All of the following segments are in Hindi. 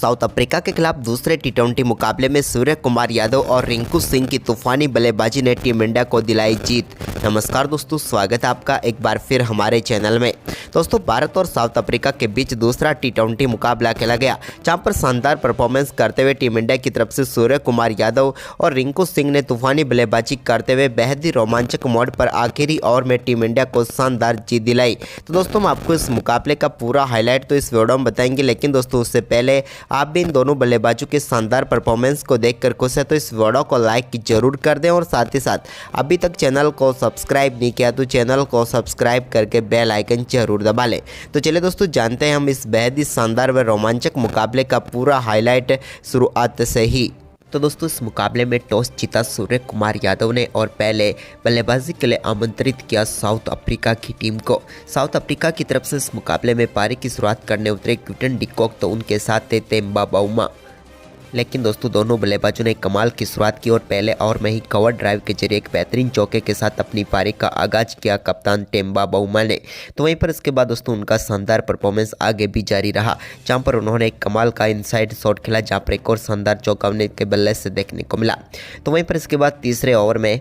साउथ अफ्रीका के खिलाफ दूसरे टी20 मुकाबले में सूर्य कुमार यादव और रिंकू सिंह की तूफानी बल्लेबाजी ने टीम इंडिया को दिलाई जीत। नमस्कार दोस्तों, स्वागत है आपका एक बार फिर हमारे चैनल में। दोस्तों, भारत और साउथ अफ्रीका के बीच दूसरा टी20 मुकाबला खेला गया, जहां पर शानदार परफॉर्मेंस करते हुए टीम इंडिया की तरफ से सूर्य कुमार यादव और रिंकू सिंह ने तूफानी बल्लेबाजी करते हुए बेहद ही रोमांचक मोड पर आखिरी ओवर में टीम इंडिया को शानदार जीत दिलाई। तो दोस्तों, हम आपको इस मुकाबले का पूरा हाईलाइट तो इस वीडियो में बताएंगे, लेकिन दोस्तों उससे पहले आप भी इन दोनों बल्लेबाजों के शानदार परफॉर्मेंस को देखकर खुश है तो इस वीडियो को लाइक जरूर कर दें और साथ ही साथ अभी तक चैनल को सब्सक्राइब नहीं किया तो चैनल को सब्सक्राइब करके बेल आइकन जरूर दबा लें। तो चलिए दोस्तों, जानते हैं हम इस बेहद ही शानदार व रोमांचक मुकाबले का पूरा हाईलाइट शुरुआत से ही। तो दोस्तों, इस मुकाबले में टॉस जीता सूर्य कुमार यादव ने और पहले बल्लेबाजी के लिए आमंत्रित किया साउथ अफ्रीका की टीम को। साउथ अफ्रीका की तरफ से इस मुकाबले में पारी की शुरुआत करने उतरे क्विंटन डी कॉक, तो उनके साथ थे तेम्बा बाउमा। लेकिन दोस्तों, दोनों बल्लेबाजों ने कमाल की शुरुआत की और पहले ओवर में ही कवर ड्राइव के जरिए एक बेहतरीन चौके के साथ अपनी पारी का आगाज किया कप्तान तेम्बा बाउमा ने। तो वहीं पर इसके बाद दोस्तों उनका शानदार परफॉर्मेंस आगे भी जारी रहा, जहां पर उन्होंने एक कमाल का इनसाइड शॉट खेला, जहां पर एक और शानदार चौका उनके बल्ले से देखने को मिला। तो वहीं पर इसके बाद तीसरे ओवर में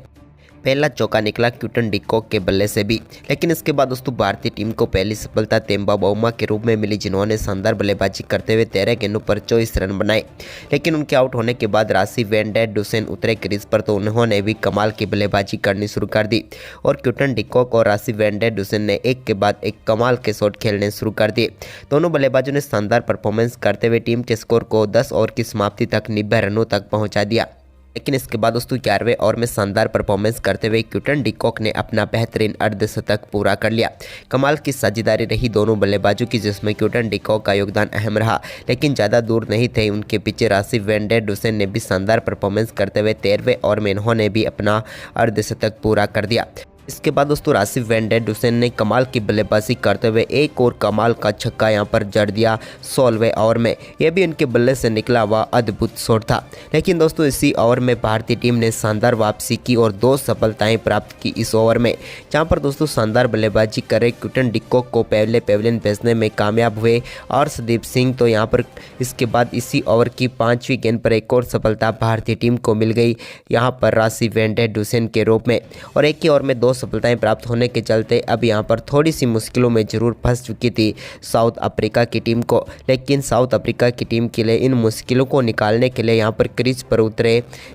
पहला चौका निकला क्विंटन डी कॉक के बल्ले से भी। लेकिन इसके बाद दोस्तों भारतीय टीम को पहली सफलता तेम्बा बाउमा के रूप में मिली, जिन्होंने शानदार बल्लेबाजी करते हुए 13 गेंदों पर 24 रन बनाए। लेकिन उनके आउट होने के बाद राशि वैन डे डुसेन उतरे क्रीज पर, तो उन्होंने भी कमाल की बल्लेबाजी करनी शुरू कर दी और क्विंटन डी कॉक और राशि वैन डे डुसेन ने एक के बाद एक कमाल के शॉट खेलने शुरू कर दिए। दोनों बल्लेबाजों ने शानदार परफॉर्मेंस करते हुए टीम के स्कोर को 10 ओवर की समाप्ति तक 90 रनों तक पहुँचा दिया। लेकिन इसके बाद दोस्तों 11वें ओवर में शानदार परफॉर्मेंस करते हुए क्विंटन डी कॉक ने अपना बेहतरीन अर्धशतक पूरा कर लिया। कमाल की साझेदारी रही दोनों बल्लेबाजों की, जिसमें क्विंटन डी कॉक का योगदान अहम रहा। लेकिन ज़्यादा दूर नहीं थे उनके पीछे राशि वैन डे डुसेन ने भी शानदार परफॉर्मेंस करते हुए 13वें ओवर में इन्होंने भी अपना अर्धशतक पूरा कर दिया। इसके बाद दोस्तों राशि वैन डे डुसेन ने कमाल की बल्लेबाजी करते हुए एक और कमाल का छक्का यहां पर जड़ दिया 16वें ओवर में। यह भी उनके बल्ले से निकला हुआ अद्भुत शॉट था। लेकिन दोस्तों इसी ओवर में भारतीय टीम ने शानदार वापसी की और 2 सफलताएं प्राप्त की इस ओवर में, जहां पर दोस्तों शानदार बल्लेबाजी करे क्विंटन डी कॉक को पहले पेविलियन भेजने में कामयाब हुए अर्शदीप सिंह। तो यहां पर इसके बाद इसी ओवर की 5वीं गेंद पर एक और सफलता भारतीय टीम को मिल गई, यहाँ पर राशि वैन डे डुसेन के रूप में। और एक ही ओवर में 2 सफलताएं प्राप्त होने के चलते अब यहां पर थोड़ी सी मुश्किलों में जरूर फंस चुकी थी साउथ अफ्रीका की टीम को। लेकिन साउथ अफ्रीका की टीम के लिए इन मुश्किलों को निकालने के लिए यहां पर क्रीज पर उतरे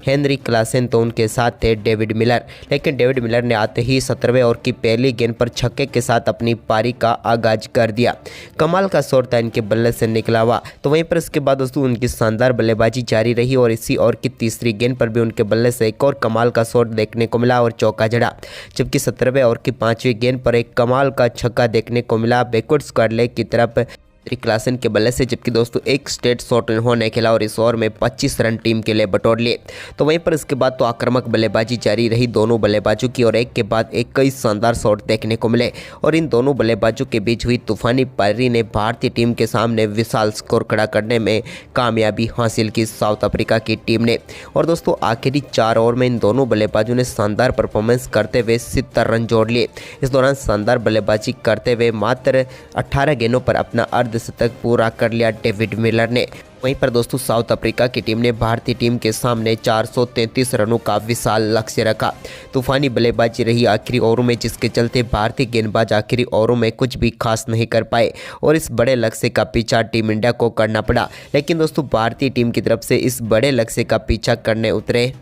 हेनरी क्लासेन, तो उनके साथ थे डेविड मिलर। लेकिन डेविड मिलर ने आते ही 17वें ओवर की पहली गेंद पर छक्के के साथ अपनी पारी का आगाज कर दिया। कमाल का शॉट था इनके बल्ले से निकला हुआ। तो वहीं पर इसके बाद दोस्तों उनकी शानदार बल्लेबाजी जारी रही और इसी ओवर की तीसरी गेंद पर भी उनके बल्ले से एक और कमाल का शॉट देखने को मिला और चौका जड़ा। जबकि 17वें ओवर की 5वीं गेंद पर एक कमाल का छक्का देखने को मिला बैकवर्ड स्क्वायर लेग की तरफ क्लासेन के बल्ले से। जबकि दोस्तों एक स्ट्रेट शॉट इन्होंने खेला और इस ओवर में 25 रन टीम के लिए बटोर लिए। तो वहीं पर इसके बाद तो आक्रामक बल्लेबाजी जारी रही दोनों बल्लेबाजों की और एक के बाद एक कई शानदार शॉट देखने को मिले और इन दोनों बल्लेबाजों के बीच हुई तूफानी पारी ने भारतीय टीम के सामने विशाल स्कोर खड़ा करने में कामयाबी हासिल की साउथ अफ्रीका की टीम ने। और दोस्तों आखिरी 4 ओवर में इन दोनों बल्लेबाजों ने शानदार परफॉर्मेंस करते हुए 70 रन जोड़ लिए। इस दौरान शानदार बल्लेबाजी करते हुए मात्र 18 गेंदों पर अपना अर्धशतक पूरा कर लिया डेविड मिलर ने। वहीं पर दोस्तों साउथ अफ्रीका की टीम ने भारतीय टीम के सामने 433 रनों का विशाल लक्ष्य रखा। तूफानी बल्लेबाजी रही आखिरी ओवरों में, जिसके चलते भारतीय गेंदबाज आखिरी ओवरों में कुछ भी खास नहीं कर पाए और इस बड़े लक्ष्य का पीछा टीम इंडिया को करना पड़ा। लेकिन दोस्तों भारतीय टीम की तरफ से इस बड़े लक्ष्य का पीछा करने उतरे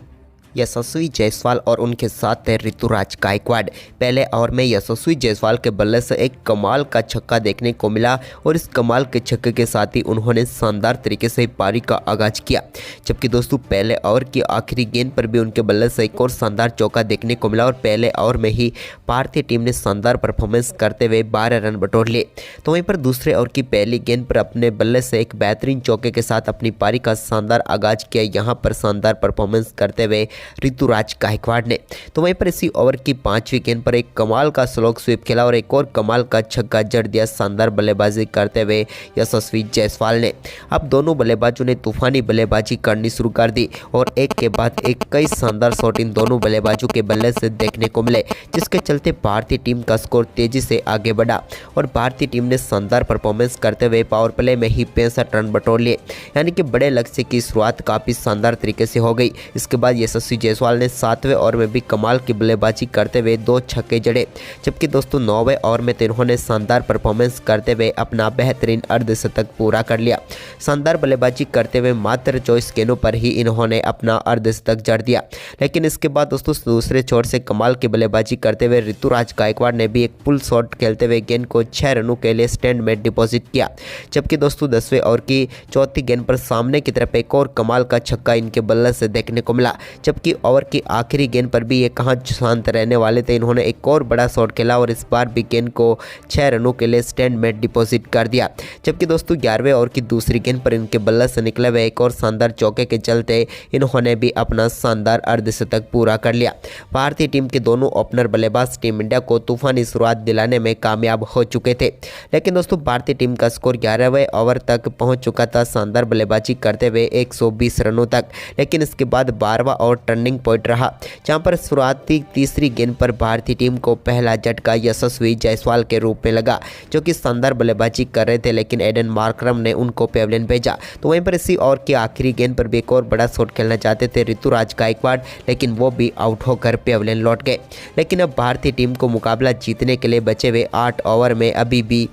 यशस्वी जायसवाल और उनके साथ थे ऋतुराज गायकवाड़। पहले ओवर में यशस्वी जायसवाल के बल्ले से एक कमाल का छक्का देखने को मिला और इस कमाल के छक्के के साथ ही उन्होंने शानदार तरीके से पारी का आगाज किया। जबकि दोस्तों पहले ओवर की आखिरी गेंद पर भी उनके बल्ले से एक और शानदार चौका देखने को मिला और पहले ओवर में ही भारतीय टीम ने शानदार परफॉर्मेंस करते हुए 12 रन बटोर लिए। तो वहीं पर दूसरे ओवर की पहली गेंद पर अपने बल्ले से एक बेहतरीन चौके के साथ अपनी पारी का शानदार आगाज किया। यहाँ पर शानदार परफॉर्मेंस करते हुए ऋतुराज गायकवाड़ ने। तो वहीं पर इसी ओवर की 5वीं गेंद पर एक कमाल का स्लो स्वीप खेला और एक और कमाल का छक्का जड़ दिया शानदार बल्लेबाजी करते हुए यशस्वी जायसवाल ने। अब दोनों बल्लेबाजों ने तूफानी बल्लेबाजी करनी शुरू कर दी और एक के बाद एक कई शानदार शॉट इन दोनों बल्लेबाजों के बल्ले से देखने को मिले, जिसके चलते भारतीय टीम का स्कोर तेजी से आगे बढ़ा और भारतीय टीम ने शानदार परफॉर्मेंस करते हुए पावर प्ले में ही 65 रन बटोर लिए, यानी कि बड़े लक्ष्य की शुरुआत काफ़ी शानदार तरीके से हो गई। इसके बाद यशस्वी जायसवाल ने 7वें ओवर में भी कमाल की बल्लेबाजी करते हुए 2 छक्के जड़े, जबकि दोस्तों 9वें ओवर में तो इन्होंने शानदार परफॉर्मेंस करते हुए अपना बेहतरीन अर्धशतक पूरा कर लिया। शानदार बल्लेबाजी करते हुए मात्र 24 गेंदों पर ही इन्होंने अपना अर्धशतक जड़ दिया। लेकिन इसके बाद दोस्तों दूसरे छोर से कमाल की बल्लेबाजी करते हुए ऋतुराज गायकवाड़ ने भी एक पुल शॉट खेलते हुए गेंद को 6 रनों के लिए स्टैंड में डिपॉजिट किया, जबकि दोस्तों 10वें ओवर की 4थी गेंद पर सामने की तरफ एक और कमाल का छक्का इनके बल्ले से देखने को मिला, जबकि ओवर की आखिरी गेंद पर भी ये कहां शांत रहने वाले थे, इन्होंने एक और बड़ा शॉट खेला और इस बार भी गेंद को 6 रनों के लिए स्टैंड में डिपॉजिट कर दिया। जबकि दोस्तों 11वें ओवर की दूसरी गेंद पर इनके बल्ले से निकले हुए एक और शानदार चौके के चलते इन्होंने भी अपना शानदार अर्धशतक पूरा कर लिया। भारतीय टीम के दोनों ओपनर बल्लेबाज टीम इंडिया को तूफानी शुरुआत दिलाने में कामयाब हो चुके थे। लेकिन दोस्तों भारतीय टीम का स्कोर 11वें ओवर तक पहुंच चुका था शानदार बल्लेबाजी करते हुए 120 रनों तक। लेकिन इसके बाद 12वां ओवर टर्निंग पॉइंट रहा, जहां पर शुरुआती तीसरी गेंद पर भारतीय टीम को पहला झटका यशस्वी जायसवाल के रूप में लगा, जो कि शानदार बल्लेबाजी कर रहे थे, लेकिन एडन मार्करम ने उनको पेवलियन भेजा। तो वहीं पर इसी ओवर की आखिरी गेंद पर भी एक और बड़ा शॉट खेलना चाहते थे ऋतुराज गायकवाड़, लेकिन वो भी आउट होकर पेवलियन लौट गए। लेकिन अब भारतीय टीम को मुकाबला जीतने के लिए बचे हुए 8 ओवर में अभी भी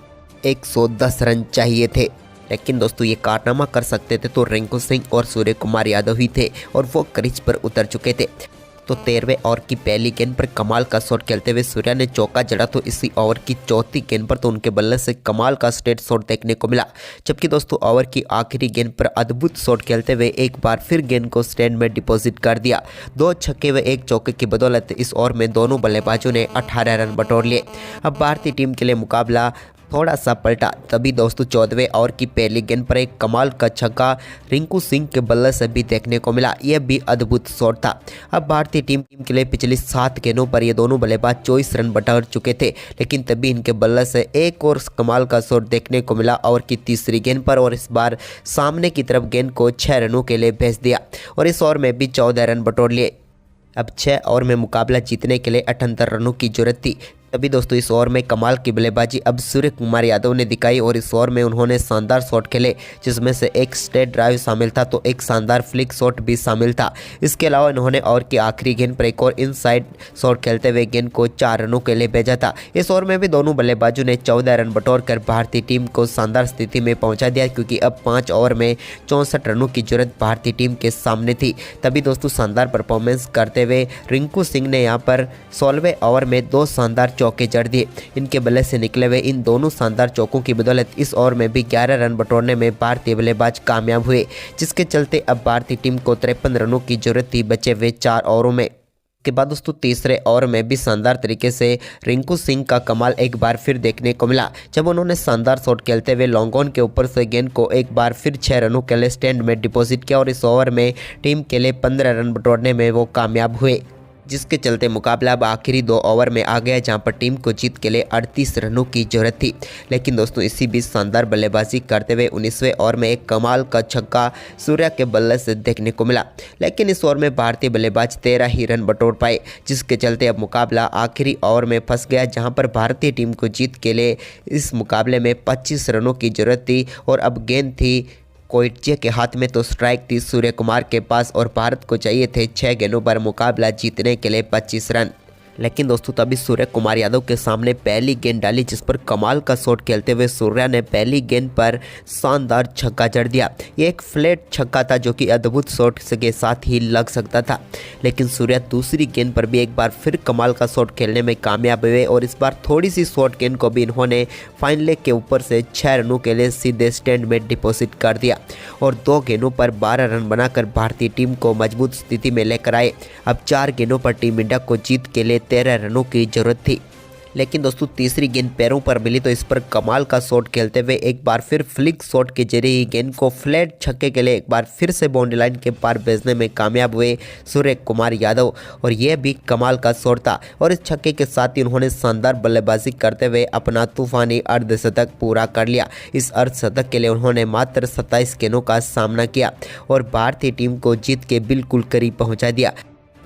110 रन चाहिए थे। लेकिन दोस्तों ये कारनामा कर सकते थे तो रिंकू सिंह और सूर्य कुमार यादव ही थे और वो क्रीज पर उतर चुके थे। तो 13वें ओवर की पहली गेंद पर कमाल का शॉट खेलते हुए सूर्या ने चौका जड़ा, तो इसी ओवर की 4थी गेंद पर तो उनके बल्ले से कमाल का स्ट्रेट शॉट देखने को मिला। जबकि दोस्तों ओवर की आखिरी गेंद पर अद्भुत शॉट खेलते हुए एक बार फिर गेंद को स्टैंड में डिपॉजिट कर दिया। 2 छक्के व 1 चौके की बदौलत इस ओवर में दोनों बल्लेबाजों ने 18 रन बटोर लिए। अब भारतीय टीम के लिए मुकाबला थोड़ा सा पलटा, तभी दोस्तों 14वें ओवर की पहली गेंद पर एक कमाल का छक्का रिंकू सिंह के बल्ले से भी देखने को मिला, यह भी अद्भुत शॉट था। अब भारतीय टीम के लिए पिछली 7 गेंदों पर ये दोनों बल्लेबाज 24 रन बटोर चुके थे, लेकिन तभी इनके बल्ले से एक और कमाल का शॉट देखने को मिला ओवर की तीसरी गेंद पर, और इस बार सामने की तरफ गेंद को 6 रनों के लिए भेज दिया और इस ओवर में भी 14 रन बटोर लिए। अब 6 ओवर में मुकाबला जीतने के लिए 78 रनों की जरूरत थी। तभी दोस्तों इस ओवर में कमाल की बल्लेबाजी अब सूर्य कुमार यादव ने दिखाई और इस ओवर में उन्होंने शानदार शॉट खेले, जिसमें से एक स्ट्रेट ड्राइव शामिल था तो एक शानदार फ्लिक शॉट भी शामिल था। इसके अलावा इन्होंने ओवर की आखिरी गेंद पर एक और इनसाइड शॉट खेलते हुए गेंद को 4 रनों के लिए भेजा था। इस ओवर में भी दोनों बल्लेबाजों ने 14 रन बटोर कर भारतीय टीम को शानदार स्थिति में पहुंचा दिया, क्योंकि अब 5 ओवर में 64 रनों की जरूरत भारतीय टीम के सामने थी। तभी दोस्तों शानदार परफॉर्मेंस करते हुए रिंकू सिंह ने यहाँ पर 16वें ओवर में 2 शानदार चौके जड़ दिए। इनके बल्ले से निकले हुए इन दोनों शानदार चौकों की बदौलत इस ओवर में भी 11 रन बटोरने में भारतीय बल्लेबाज कामयाब हुए, जिसके चलते अब भारतीय टीम को 53 रनों की जरूरत थी बचे हुए 4 ओवरों में। के बाद दोस्तों तीसरे ओवर में भी शानदार तरीके से रिंकू सिंह का कमाल एक बार फिर देखने को मिला, जब उन्होंने शानदार शॉट खेलते हुए लॉन्ग ऑन के ऊपर से गेंद को एक बार फिर 6 रनों के लिए स्टैंड में डिपॉजिट किया और इस ओवर में टीम के लिए 15 रन बटोरने में वो कामयाब हुए, जिसके चलते मुकाबला अब आखिरी 2 ओवर में आ गया, जहां पर टीम को जीत के लिए 38 रनों की जरूरत थी। लेकिन दोस्तों इसी बीच शानदार बल्लेबाजी करते हुए 19वें ओवर में एक कमाल का छक्का सूर्या के बल्ले से देखने को मिला, लेकिन इस ओवर में भारतीय बल्लेबाज 13 ही रन बटोर पाए, जिसके चलते अब मुकाबला आखिरी ओवर में फंस गया, जहां पर भारतीय टीम को जीत के लिए इस मुकाबले में 25 रनों की जरूरत थी और अब गेंद थी कोइटजे के हाथ में, तो स्ट्राइक थी सूर्य कुमार के पास और भारत को चाहिए थे 6 गेंदों पर मुकाबला जीतने के लिए 25 रन। लेकिन दोस्तों तभी सूर्य कुमार यादव के सामने पहली गेंद डाली, जिस पर कमाल का शॉट खेलते हुए सूर्या ने पहली गेंद पर शानदार छक्का जड़ दिया। ये एक फ्लैट छक्का था जो कि अद्भुत शॉट के साथ ही लग सकता था, लेकिन सूर्या दूसरी गेंद पर भी एक बार फिर कमाल का शॉट खेलने में कामयाब हुए और इस बार थोड़ी सी शॉर्ट गेंद को भी इन्होंने फाइन लेग के ऊपर से 6 रनों के लिए सीधे स्टैंड में डिपॉजिट कर दिया और 2 गेंदों पर 12 रन बनाकर भारतीय टीम को मजबूत स्थिति में लेकर आए। अब 4 गेंदों पर टीम इंडिया को जीत के लिए 13 रनों की जरूरत थी। लेकिन दोस्तों तीसरी गेंद पैरों पर मिली तो इस पर कमाल का शॉट खेलते हुए एक बार फिर फ्लिक शॉट के जरिए ही गेंद को फ्लैट छक्के के लिए एक बार फिर से बाउंड्री लाइन के पार भेजने में कामयाब हुए सूर्य कुमार यादव। और यह भी कमाल का शॉट था और इस छक्के के साथ ही उन्होंने शानदार बल्लेबाजी करते हुए अपना तूफानी अर्धशतक पूरा कर लिया। इस अर्धशतक के लिए उन्होंने मात्र 27 गेंदों का सामना किया और भारतीय टीम को जीत के बिल्कुल करीब पहुंचा दिया,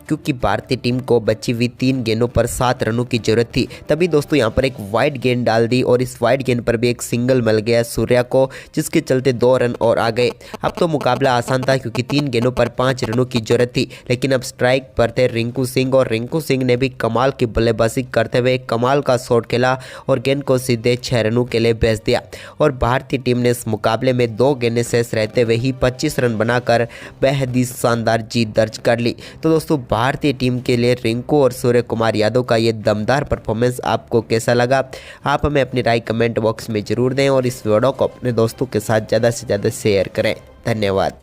क्योंकि भारतीय टीम को बची हुई 3 गेंदों पर 7 रनों की जरूरत थी। तभी दोस्तों यहां पर एक वाइड गेंद डाल दी और इस वाइड गेंद पर भी एक सिंगल मिल गया सूर्या को, जिसके चलते 2 रन और आ गए। अब तो मुकाबला आसान था क्योंकि 3 गेंदों पर 5 रनों की जरूरत थी, लेकिन अब स्ट्राइक पर थे रिंकू सिंह और रिंकू सिंह ने भी कमाल की बल्लेबाजी करते हुए कमाल का शॉट खेला और गेंद को सीधे 6 रनों के लिए भेज दिया। और भारतीय टीम ने इस मुकाबले में 2 गेंदें शेष रहते हुए ही 25 रन बनाकर बेहद ही शानदार जीत दर्ज कर ली। तो दोस्तों भारतीय टीम के लिए रिंकू और सूर्य कुमार यादव का ये दमदार परफॉर्मेंस आपको कैसा लगा, आप हमें अपनी राय कमेंट बॉक्स में जरूर दें और इस वीडियो को अपने दोस्तों के साथ ज़्यादा से ज़्यादा शेयर करें। धन्यवाद।